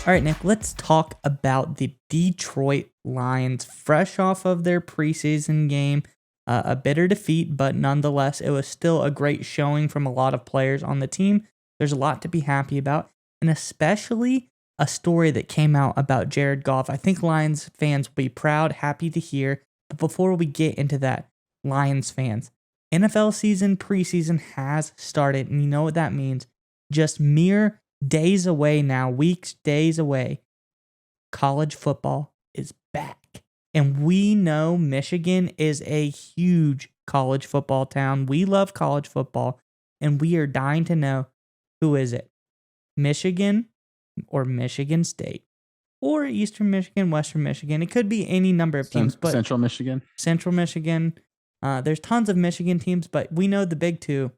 All right, Nick, let's talk about the Detroit Lions. Fresh off of their preseason game, a bitter defeat, but nonetheless, it was still a great showing from a lot of players on the team. There's a lot to be happy about, and especially a story that came out about Jared Goff. I think Lions fans will be proud, happy to hear. But before we get into that, Lions fans, NFL season, preseason has started, and you know what that means. Just mere days away now, weeks, days away, college football is back. And we know Michigan is a huge college football town. We love college football, and we are dying to know, who is it? Michigan or Michigan State? Or Eastern Michigan, Western Michigan. It could be any number of teams. But Central Michigan. Central Michigan. There's tons of Michigan teams, but we know the big two.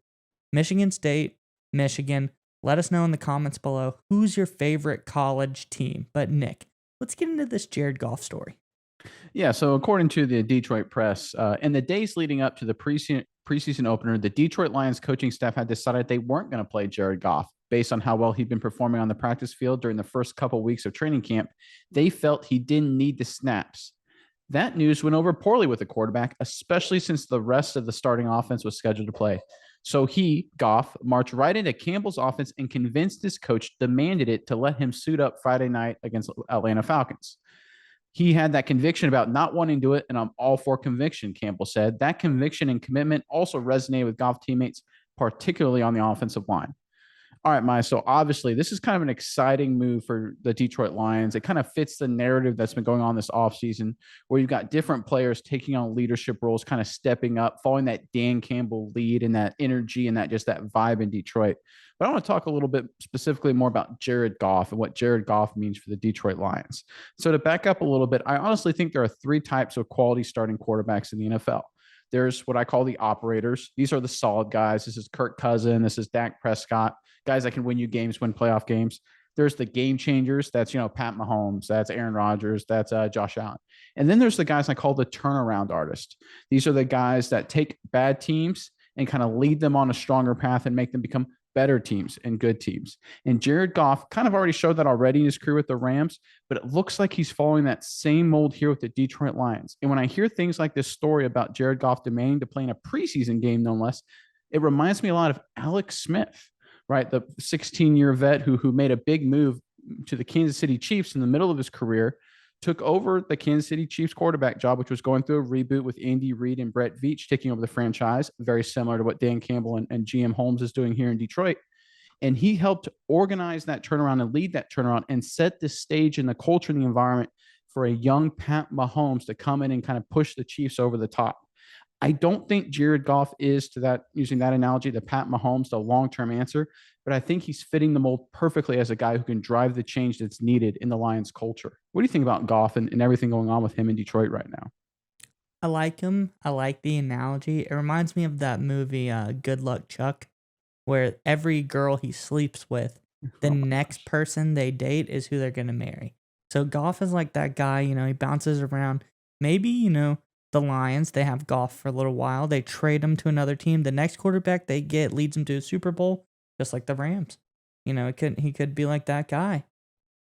Michigan State, Michigan. Let us know in the comments below who's your favorite college team. But Nick, let's get into this Jared Goff story. Yeah, so according to the Detroit Press, in the days leading up to the preseason opener, the Detroit Lions coaching staff had decided they weren't going to play Jared Goff based on how well he'd been performing on the practice field during the first couple weeks of training camp. They felt he didn't need the snaps. That news went over poorly with the quarterback, especially since the rest of the starting offense was scheduled to play. So he, Goff, marched right into Campbell's offense and convinced his coach, demanded it to let him suit up Friday night against Atlanta Falcons. He had that conviction about not wanting to do it, and I'm all for conviction, Campbell said. That conviction and commitment also resonated with Goff teammates, particularly on the offensive line. All right, Maya. So obviously, this is kind of an exciting move for the Detroit Lions. It kind of fits the narrative that's been going on this offseason, where you've got different players taking on leadership roles, kind of stepping up, following that Dan Campbell lead and that energy and that just that vibe in Detroit. But I want to talk a little bit specifically more about Jared Goff and what Jared Goff means for the Detroit Lions. So to back up a little bit, I honestly think there are three types of quality starting quarterbacks in the NFL. There's what I call the operators. These are the solid guys. This is Kirk Cousins. This is Dak Prescott, guys that can win you games, win playoff games. There's the game changers. That's, Pat Mahomes. That's Aaron Rodgers. That's Josh Allen. And then there's the guys I call the turnaround artists. These are the guys that take bad teams and kind of lead them on a stronger path and make them become better teams and good teams. And Jared Goff kind of already showed that already in his career with the Rams, but it looks like he's following that same mold here with the Detroit Lions. And when I hear things like this story about Jared Goff demanding to play in a preseason game, no less, it reminds me a lot of Alex Smith, right? The 16-year vet who made a big move to the Kansas City Chiefs in the middle of his career, took over the Kansas City Chiefs quarterback job, which was going through a reboot with Andy Reid and Brett Veach taking over the franchise, very similar to what Dan Campbell and GM Holmes is doing here in Detroit. And he helped organize that turnaround and lead that turnaround and set the stage and the culture and the environment for a young Pat Mahomes to come in and kind of push the Chiefs over the top. I don't think Jared Goff is, to that, using that analogy, the Pat Mahomes, the long-term answer, but I think he's fitting the mold perfectly as a guy who can drive the change that's needed in the Lions culture. What do you think about Goff and everything going on with him in Detroit right now? I like him. I like the analogy. It reminds me of that movie, Good Luck Chuck, where every girl he sleeps with, the next person they date is who they're going to marry. So Goff is like that guy, he bounces around. Maybe, the Lions, they have Goff for a little while. They trade him to another team. The next quarterback they get leads them to a Super Bowl, just like the Rams. He could be like that guy.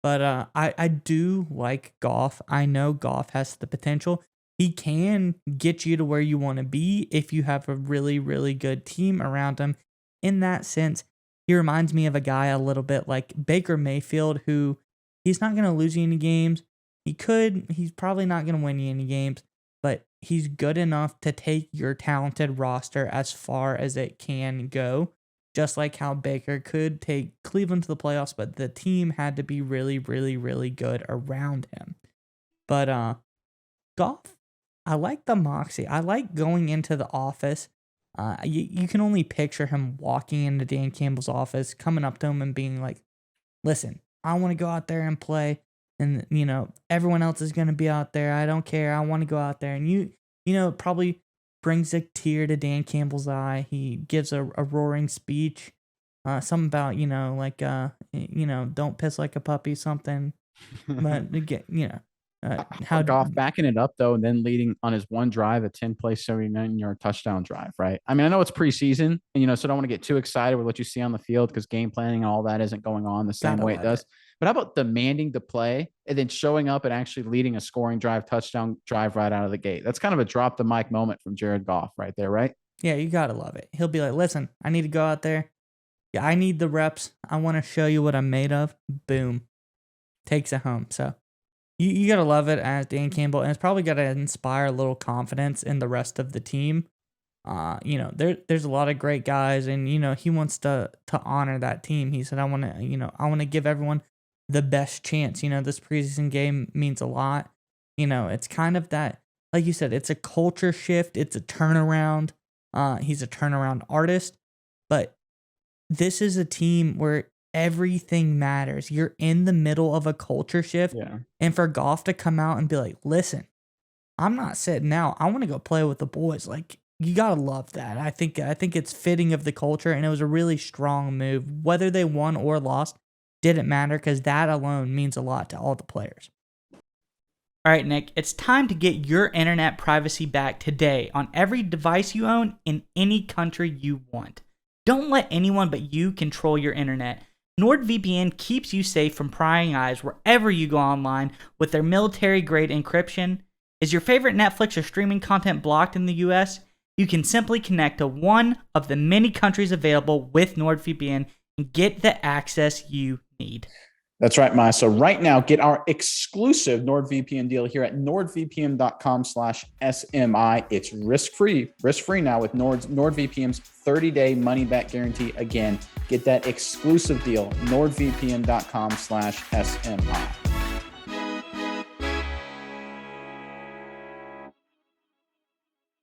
But I do like Goff. I know Goff has the potential. He can get you to where you want to be if you have a really, really good team around him. In that sense, he reminds me of a guy a little bit like Baker Mayfield, who he's not going to lose you any games. He's probably not going to win you any games, but he's good enough to take your talented roster as far as it can go. Just like how Baker could take Cleveland to the playoffs, but the team had to be really, really, really good around him. But Goff, I like the moxie. I like going into the office. You can only picture him walking into Dan Campbell's office, coming up to him and being like, listen, I want to go out there and play. And, everyone else is going to be out there. I don't care. I want to go out there. And it probably brings a tear to Dan Campbell's eye. He gives a roaring speech. Something about, don't piss like a puppy, something. But, how Goff backing it up, though, and then leading on his one drive, a 10-play, 79-yard touchdown drive, right? I mean, I know it's preseason, and, so I don't want to get too excited with what you see on the field because game planning and all that isn't going on the same way it does. But how about demanding the play and then showing up and actually leading a scoring drive, touchdown drive right out of the gate? That's kind of a drop the mic moment from Jared Goff right there, right? Yeah, you gotta love it. He'll be like, listen, I need to go out there. Yeah, I need the reps. I want to show you what I'm made of. Boom. Takes it home. So you gotta love it as Dan Campbell, and it's probably gotta inspire a little confidence in the rest of the team. There's a lot of great guys, and he wants to honor that team. He said, I want to give everyone the best chance. This preseason game means a lot. It's kind of that, like you said, it's a culture shift. It's a turnaround. He's a turnaround artist, but this is a team where everything matters. You're in the middle of a culture shift, Yeah. and for Goff to come out and be like, "Listen, I'm not sitting out. I want to go play with the boys." Like, you gotta love that. I think it's fitting of the culture, and it was a really strong move. Whether they won or lost didn't matter, because that alone means a lot to all the players. All right, Nick, it's time to get your internet privacy back today on every device you own in any country you want. Don't let anyone but you control your internet. NordVPN keeps you safe from prying eyes wherever you go online with their military-grade encryption. Is your favorite Netflix or streaming content blocked in the US? You can simply connect to one of the many countries available with NordVPN and get the access you need. That's right, Maya. So right now, get our exclusive NordVPN deal here at nordvpn.com/SMI. It's risk-free now with NordVPN's 30-day money-back guarantee. Again, get that exclusive deal, nordvpn.com/SMI.